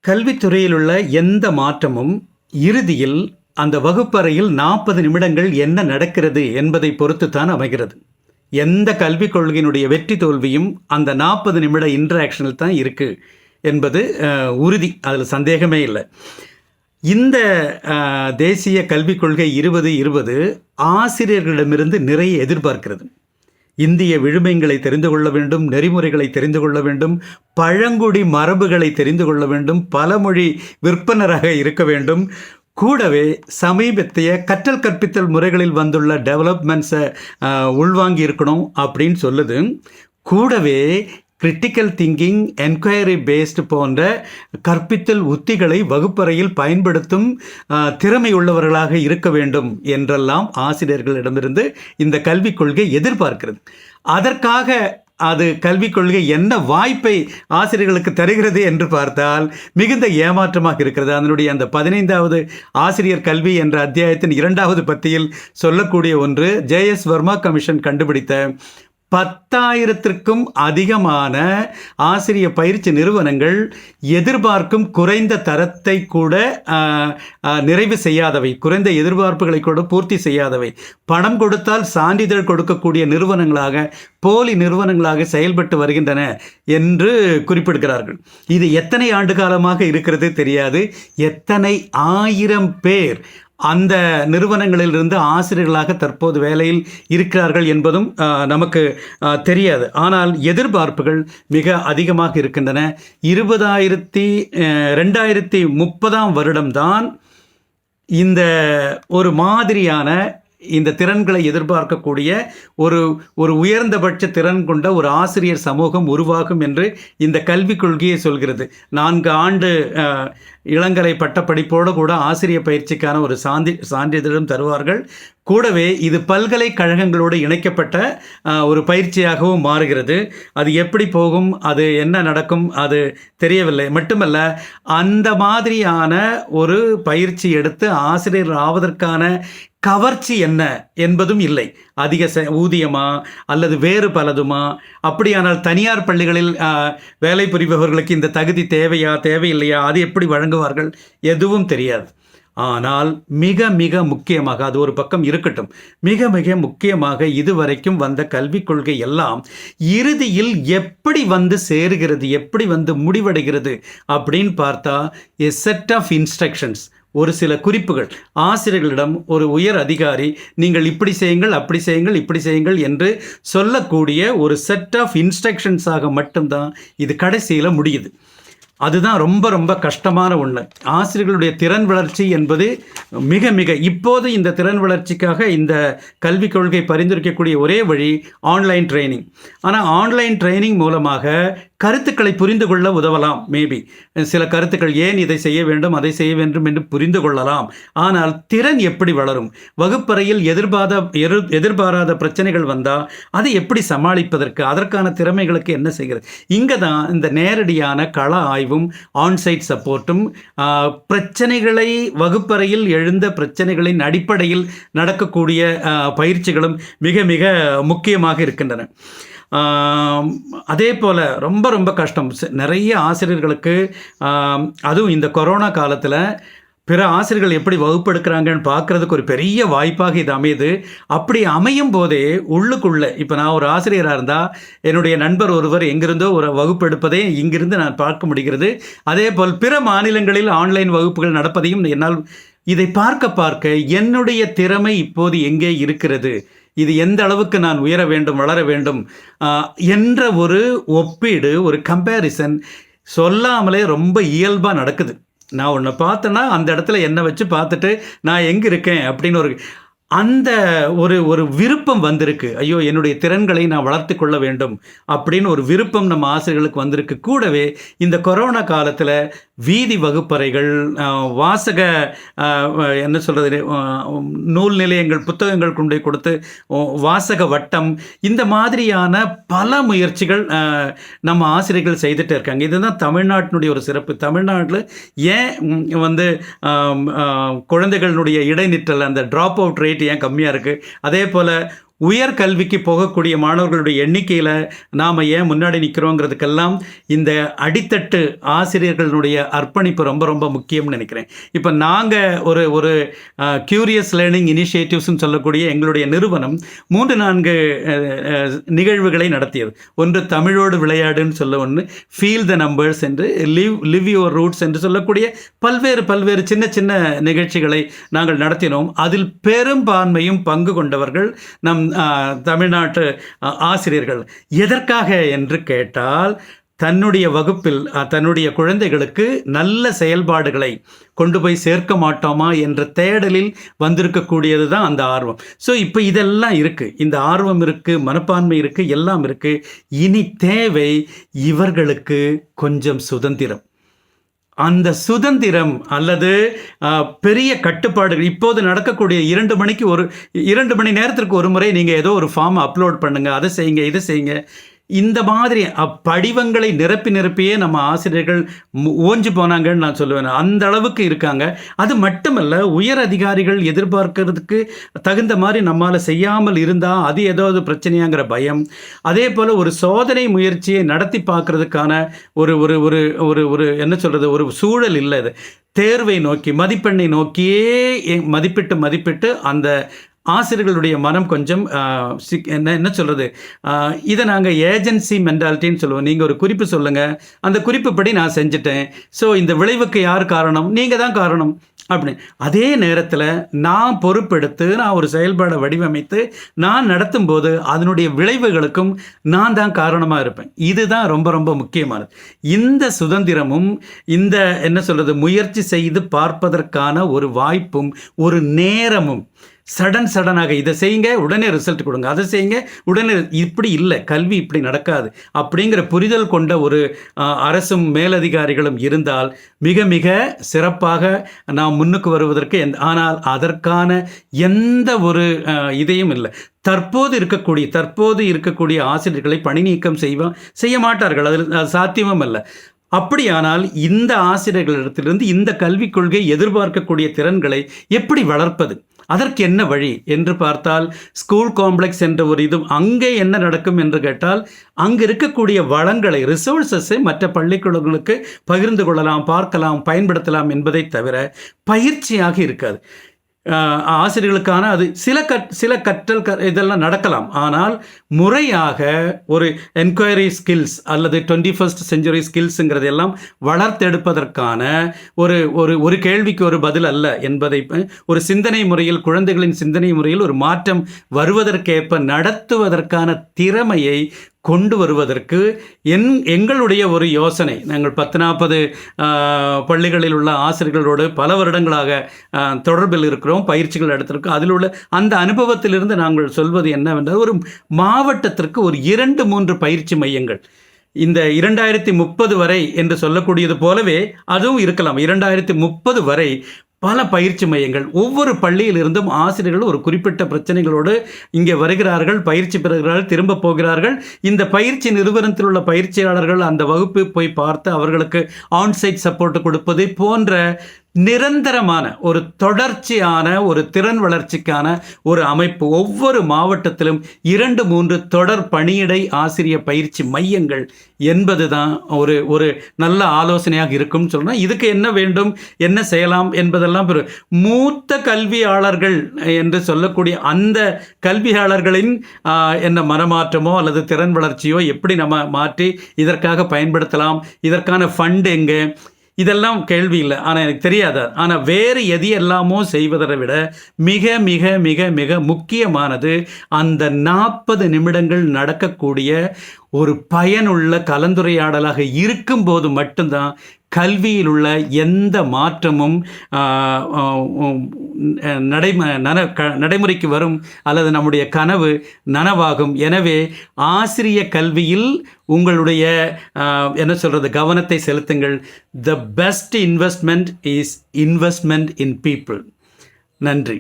கல்வித்துறையில் உள்ள எந்த மாற்றமும் இறுதியில் அந்த வகுப்பறையில் 40 நிமிடங்கள் என்ன நடக்கிறது என்பதை பொறுத்துத்தான் அமைகிறது. எந்த கல்விக் கொள்கையினுடைய வெற்றி தோல்வியும் அந்த 40 நிமிட இன்ட்ராக்ஷனில் தான் இருக்குது என்பது உறுதி. அதில் சந்தேகமே இல்லை. இந்த தேசிய கல்விக் கொள்கை 2020 ஆசிரியர்களிடமிருந்து நிறைய எதிர்பார்க்கிறது. இந்திய விழுமியங்களை தெரிந்து கொள்ள வேண்டும், நெறிமுறைகளை தெரிந்து கொள்ள வேண்டும், பழங்குடி மரபுகளை தெரிந்து கொள்ள வேண்டும், பலமொழி விற்பனராக இருக்க வேண்டும். கூடவே சமீபத்திய கற்றல் கற்பித்தல் முறைகளில் வந்துள்ள டெவலப்மெண்ட்ஸை உள்வாங்கி இருக்கணும் அப்படின்னு சொல்லுது. கூடவே கிரிட்டிக்கல் திங்கிங், என்கொயரி பேஸ்டு போன்ற கற்பித்தல் உத்திகளை வகுப்பறையில் பயன்படுத்தும் திறமை உள்ளவர்களாக இருக்க வேண்டும் என்றெல்லாம் ஆசிரியர்களிடமிருந்து இந்த கல்விக் கொள்கை எதிர்பார்க்கிறது. அதற்காக அது கல்விக் கொள்கை என்ன வாய்ப்பை ஆசிரியர்களுக்கு தருகிறது என்று பார்த்தால் மிகுந்த ஏமாற்றமாக இருக்கிறது. அதனுடைய அந்த 15வது ஆசிரியர் கல்வி என்ற அத்தியாயத்தின் 2வது பத்தியில் சொல்லக்கூடிய ஒன்று, ஜேஎஸ் வர்மா கமிஷன் கண்டுபிடித்த 10,000த்திற்கும் அதிகமான ஆசிரிய பயிற்சி நிறுவனங்கள் எதிர்பார்க்கும் குறைந்த தரத்தை கூட நிறைவு செய்யாதவை, குறைந்த எதிர்பார்ப்புகளை கூட பூர்த்தி செய்யாதவை, பணம் கொடுத்தால் சான்றிதழ் கொடுக்கக்கூடிய நிறுவனங்களாக, போலி நிறுவனங்களாக செயல்பட்டு வருகின்றன என்று குறிப்பிடுகிறார்கள். இது எத்தனை ஆண்டு காலமாக இருக்கிறது தெரியாது. எத்தனை ஆயிரம் பேர் அந்த நிறுவனங்களிலிருந்து ஆசிரியர்களாக தற்போது வேலையில் இருக்கிறார்கள் என்பதும் நமக்கு தெரியாது. ஆனால் எதிர்பார்ப்புகள் மிக அதிகமாக இருக்கின்றன. 2030 வருடம்தான் இந்த ஒரு மாதிரியான இந்த திறன்களை எதிர்பார்க்கக்கூடிய ஒரு உயர்ந்தபட்ச திறன் கொண்ட ஒரு ஆசிரியர் சமூகம் உருவாகும் என்று இந்த கல்விக் கொள்கையை சொல்கிறது. 4 ஆண்டு இளங்கலை பட்டப்படிப்போடு கூட ஆசிரியர் பயிற்சிக்கான ஒரு சான்றிதழும் தருவார்கள். கூடவே இது பல்கலைக்கழகங்களோடு இணைக்கப்பட்ட ஒரு பயிற்சியாகவும் மாறுகிறது. அது எப்படி போகும், அது என்ன நடக்கும், அது தெரியவில்லை. மட்டுமல்ல, அந்த மாதிரியான ஒரு பயிற்சி எடுத்து ஆசிரியர் ஆவதற்கான கவர்ச்சி என்ன என்பதும் இல்லை. அதிக ஊதியமா அல்லது வேறு பலதுமா? அப்படியானால் தனியார் பள்ளிகளில் வேலை புரிபவர்களுக்கு இந்த தகுதி தேவையா தேவையில்லையா, அது எப்படி வழங்குவார்கள், எதுவும் தெரியாது. ஆனால் மிக மிக முக்கியமாக, அது ஒரு பக்கம் இருக்கட்டும், மிக மிக முக்கியமாக இதுவரைக்கும் வந்த கல்விக் கொள்கை எல்லாம் இறுதியில் எப்படி வந்து சேருகிறது, எப்படி வந்து முடிவடைகிறது அப்படின்னு பார்த்தா, எ செட் ஆஃப் இன்ஸ்ட்ரக்ஷன்ஸ், ஒரு சில குறிப்புகள். ஆசிரியர்களிடம் ஒரு உயர் அதிகாரி நீங்கள் இப்படி செய்யுங்கள், அப்படி செய்யுங்கள், இப்படி செய்யுங்கள் என்று சொல்லக்கூடிய ஒரு செட் ஆஃப் இன்ஸ்ட்ரக்ஷன்ஸாக மட்டும்தான் இது கடைசியில் முடியுது. அதுதான் ரொம்ப ரொம்ப கஷ்டமான ஒன்று. ஆசிரியர்களுடைய திறன் வளர்ச்சி என்பது மிக மிக இப்போது இந்த திறன் வளர்ச்சிக்காக இந்த கல்விக் கொள்கை பரிந்துரைக்கக்கூடிய ஒரே வழி ஆன்லைன் ட்ரைனிங். ஆனால் ஆன்லைன் ட்ரைனிங் மூலமாக கருத்துக்களை புரிந்து கொள்ள உதவலாம். மேபி சில கருத்துக்கள், ஏன் இதை செய்ய வேண்டும், அதை செய்ய வேண்டும் என்று புரிந்து கொள்ளலாம். ஆனால் திறன் எப்படி வளரும்? வகுப்பறையில் எதிர்பாராத பிரச்சனைகள் வந்தால் அதை எப்படி சமாளிப்பதற்கு, அதற்கான திறமைகளுக்கு என்ன செய்கிறது? இங்கே தான் இந்த நேரடியான கள ஆய்வும் ஆன்சைட் சப்போர்ட்டும், பிரச்சனைகளை வகுப்பறையில் எழுந்த பிரச்சனைகளின் அடிப்படையில் நடக்கக்கூடிய பயிற்சிகளும் மிக மிக முக்கியமாக இருக்கின்றன. அதே போல் ரொம்ப ரொம்ப கஷ்டம் நிறைய ஆசிரியர்களுக்கு. அதுவும் இந்த கொரோனா காலத்தில் பிற ஆசிரியர்கள் எப்படி வகுப்பெடுக்கிறாங்கன்னு பார்க்குறதுக்கு ஒரு பெரிய வாய்ப்பாக இது அமையுது. அப்படி அமையும் போதே உள்ளுக்குள்ளே, இப்போ நான் ஒரு ஆசிரியராக இருந்தால் என்னுடைய நண்பர் ஒருவர் எங்கிருந்தோ ஒரு வகுப்பெடுப்பதை இங்கிருந்து நான் பார்க்க முடிகிறது. அதே போல் பிற மாநிலங்களில் ஆன்லைன் வகுப்புகள் நடப்பதையும் என்னால் இதை பார்க்க என்னுடைய திறமை இப்போது எங்கே இருக்கிறது, இது எந்த அளவுக்கு நான் உயர வேண்டும், வளர வேண்டும் என்ற ஒரு ஒப்பீடு, ஒரு கம்பேரிசன் சொல்லாமலே ரொம்ப இயல்பாக நடக்குது. நான் ஒன்று பார்த்தேன்னா அந்த இடத்துல என்னை வச்சு பார்த்துட்டு நான் எங்கே இருக்கேன் அப்படின்னு அந்த ஒரு விருப்பம் வந்திருக்கு. ஐயோ, என்னுடைய திறன்களை நான் வளர்த்து கொள்ள வேண்டும் அப்படின்னு ஒரு விருப்பம் நம்ம ஆசிரியர்களுக்கு வந்திருக்கு. கூடவே இந்த கொரோனா காலத்தில் வீதி வகுப்பறைகள், வாசக என்ன சொல்கிறது, நூல் நிலையங்கள், புத்தகங்கள் கொண்டு கொடுத்து வாசக வட்டம், இந்த மாதிரியான பல முயற்சிகள் நம்ம ஆசிரியர்கள் செய்துட்டு இருக்காங்க. இதுதான் தமிழ்நாட்டினுடைய ஒரு சிறப்பு. தமிழ்நாட்டில் ஏன் வந்து குழந்தைகளுடைய இடைநிற்றல், அந்த ட்ராப் அவுட் ரேட் ஏன் கம்மியாக இருக்குது? அதே போல் உயர்கல்விக்கு போகக்கூடிய மாணவர்களுடைய எண்ணிக்கையில் நாம் ஏன் முன்னாடி நிற்கிறோங்கிறதுக்கெல்லாம் இந்த அடித்தட்டு ஆசிரியர்களுடைய அர்ப்பணிப்பு ரொம்ப ரொம்ப முக்கியம்னு நினைக்கிறேன். இப்போ நாங்கள் ஒரு கியூரியஸ் லேர்னிங் இனிஷியேட்டிவ்ஸ்னு சொல்லக்கூடிய எங்களுடைய நிறுவனம் 3-4 நிகழ்வுகளை நடத்தியது. ஒன்று தமிழோடு விளையாடுன்னு சொல்ல ஒன்று, ஃபீல் த நம்பர்ஸ் என்று, லிவ் யுவர் ரூட்ஸ் என்று சொல்லக்கூடிய பல்வேறு சின்ன சின்ன நிகழ்ச்சிகளை நாங்கள் நடத்தினோம். அதில் பெரும்பான்மையும் பங்கு கொண்டவர்கள் நம் தமிழ்நாட்டு ஆசிரியர்கள். எதற்காக என்று கேட்டால், தன்னுடைய வகுப்பில் தன்னுடைய குழந்தைகளுக்கு நல்ல செயல்பாடுகளை கொண்டு போய் சேர்க்க மாட்டோமா என்ற தேடலில் வந்திருக்கக்கூடியது தான் அந்த ஆர்வம். ஸோ இப்போ இதெல்லாம் இருக்குது, இந்த ஆர்வம் இருக்குது, மனப்பான்மை இருக்குது, எல்லாம் இருக்குது. இனி தேவை இவர்களுக்கு கொஞ்சம் சுதந்திரம். அந்த சுதந்திரம் அல்லது பெரிய கட்டுப்பாடுகள், இப்போது நடக்கக்கூடிய 2 மணி நேரத்திற்கு ஒரு முறை நீங்கள் ஏதோ ஒரு ஃபார்ம் அப்லோட் பண்ணுங்கள், அதை செய்யுங்க, இதை செய்யுங்க, இந்த மாதிரி படிவங்களை நிரப்பியே நம்ம ஆசிரியர்கள் ஓஞ்சு போனாங்கன்னு நான் சொல்லுவேன். அந்த அளவுக்கு இருக்காங்க. அது மட்டுமல்ல, உயர் அதிகாரிகள் எதிர்பார்க்கறதுக்கு தகுந்த மாதிரி நம்மால் செய்யாமல் இருந்தால் அது ஏதாவது பிரச்சனையாங்கிற பயம். அதே போல் ஒரு சோதனை முயற்சியை நடத்தி பார்க்கறதுக்கான ஒரு ஒரு ஒரு ஒரு ஒரு என்ன சொல்கிறது, ஒரு சூழல் இல்லை. இது தேர்வை நோக்கி, மதிப்பெண்ணை நோக்கியே மதிப்பிட்டு அந்த ஆசிரியர்களுடைய மனம் கொஞ்சம் என்ன சொல்கிறது, இதை நாங்கள் ஏஜென்சி மென்டாலிட்டின்னு சொல்லுவோம். நீங்கள் ஒரு குறிப்பு சொல்லுங்கள், அந்த குறிப்புப்படி நான் செஞ்சுட்டேன், ஸோ இந்த விளைவுக்கு யார் காரணம், நீங்கள் தான் காரணம் அப்படின்னு. அதே நேரத்தில் நான் பொறுப்பெடுத்து நான் ஒரு செயல்பாடை வடிவமைத்து நான் நடத்தும் போது அதனுடைய விளைவுகளுக்கும் நான் தான் காரணமாக இருப்பேன். இதுதான் ரொம்ப ரொம்ப முக்கியமானது. இந்த சுதந்திரமும் இந்த என்ன சொல்கிறது, முயற்சி செய்து பார்ப்பதற்கான ஒரு வாய்ப்பும் ஒரு நேரமும், சடனாக இதை செய்யுங்க உடனே ரிசல்ட் கொடுங்க, அதை செய்யுங்க உடனே, இப்படி இல்லை, கல்வி இப்படி நடக்காது அப்படிங்கிற புரிதல் கொண்ட ஒரு அரசும் மேலதிகாரிகளும் இருந்தால் மிக மிக சிறப்பாக நாம் முன்னுக்கு வருவதற்கு ஆனால் அதற்கான எந்த ஒரு இதையும் இல்லை. தற்போது இருக்கக்கூடிய ஆசிரியர்களை பணி நீக்கம் செய்ய மாட்டார்கள், அதில் சாத்தியமும் இல்லை. அப்படியானால் இந்த ஆசிரியர்களிடத்திலிருந்து இந்த கல்விக் கொள்கை எதிர்பார்க்கக்கூடிய திறன்களை எப்படி வளர்ப்பது, அதற்கு என்ன வழி என்று பார்த்தால், ஸ்கூல் காம்ப்ளெக்ஸ் என்ற ஒரு இது, அங்கே என்ன நடக்கும் என்று கேட்டால், அங்கே இருக்கக்கூடிய வளங்களை, ரிசோர்ஸஸை மற்ற பள்ளிக்கூடங்களுக்கு பகிர்ந்து கொள்ளலாம், பார்க்கலாம், பயன்படுத்தலாம் என்பதை தவிர பயிற்சியாக இருக்காது. ஆசிரியர்களுக்கான அது சில கற்றல் இதெல்லாம் நடக்கலாம். ஆனால் முறையாக ஒரு என்கொயரி ஸ்கில்ஸ் அல்லது 21st செஞ்சுரி ஸ்கில்ஸுங்கிறது எல்லாம் வளர்த்தெடுப்பதற்கான ஒரு கேள்விக்கு ஒரு பதில் அல்ல என்பதை, ஒரு சிந்தனை முறையில், குழந்தைகளின் சிந்தனை முறையில் ஒரு மாற்றம் வருவதற்கேற்ப நடத்துவதற்கான திறமையை கொண்டு வருவதற்கு எங்களுடைய ஒரு யோசனை. நாங்கள் 10-40 பள்ளிகளில் உள்ள ஆசிரியர்களோடு பல வருடங்களாக தொடர்பில் இருக்கிறோம், பயிற்சிகள் எடுத்திருக்கோம். அதில் உள்ள அந்த அனுபவத்திலிருந்து நாங்கள் சொல்வது என்னவென்றால், ஒரு மாவட்டத்திற்கு ஒரு 2-3 பயிற்சி மையங்கள், இந்த 2030 வரை என்று சொல்லக்கூடியது போலவே அதுவும் இருக்கலாம். 2030 வரை பல பயிற்சி மையங்கள், ஒவ்வொரு பள்ளியிலிருந்தும் ஆசிரியர்கள் ஒரு குறிப்பிட்ட பிரச்சனைகளோடு இங்கே வருகிறார்கள், பயிற்சி பெறுகிறார்கள், திரும்ப போகிறார்கள். இந்த பயிற்சி நிறுவனத்தில் உள்ள பயிற்சியாளர்கள் அந்த வகுப்பு போய் பார்த்து அவர்களுக்கு ஆன்சைட் சப்போர்ட் கொடுப்பது போன்ற நிரந்தரமான ஒரு தொடர்ச்சியான ஒரு திறன் வளர்ச்சிக்கான ஒரு அமைப்பு ஒவ்வொரு மாவட்டத்திலும் 2-3 தொடர் பணியிடை ஆசிரிய பயிற்சி மையங்கள் என்பது தான் ஒரு நல்ல ஆலோசனையாக இருக்கும்னு சொல்லணும். இதுக்கு என்ன வேண்டும், என்ன செய்யலாம் என்பதெல்லாம் மூத்த கல்வியாளர்கள் என்று சொல்லக்கூடிய அந்த கல்வியாளர்களின் என்ன மனமாற்றமோ அல்லது திறன் வளர்ச்சியோ எப்படி நம்ம மாற்றி இதற்காக பயன்படுத்தலாம், இதற்கான ஃபண்ட் எங்கே, இதெல்லாம் கேள்வி இல்லை. ஆனால் எனக்கு தெரியாது. ஆனால் வேறு எதையெல்லாமோ செய்வதை விட மிக மிக மிக மிக முக்கியமானது அந்த 40 நிமிடங்கள் நடக்கக்கூடிய ஒரு பயனுள்ள கலந்துரையாடலாக இருக்கும்போது மட்டும்தான் கல்வியில் உள்ள எந்த மாற்றமும் நடைமுறைக்கு வரும் அல்லது நம்முடைய கனவு நனவாகும். எனவே ஆசிரிய கல்வியில் உங்களுடைய என்ன சொல்கிறது கவனத்தை செலுத்துங்கள். The best investment is investment in people. நன்றி.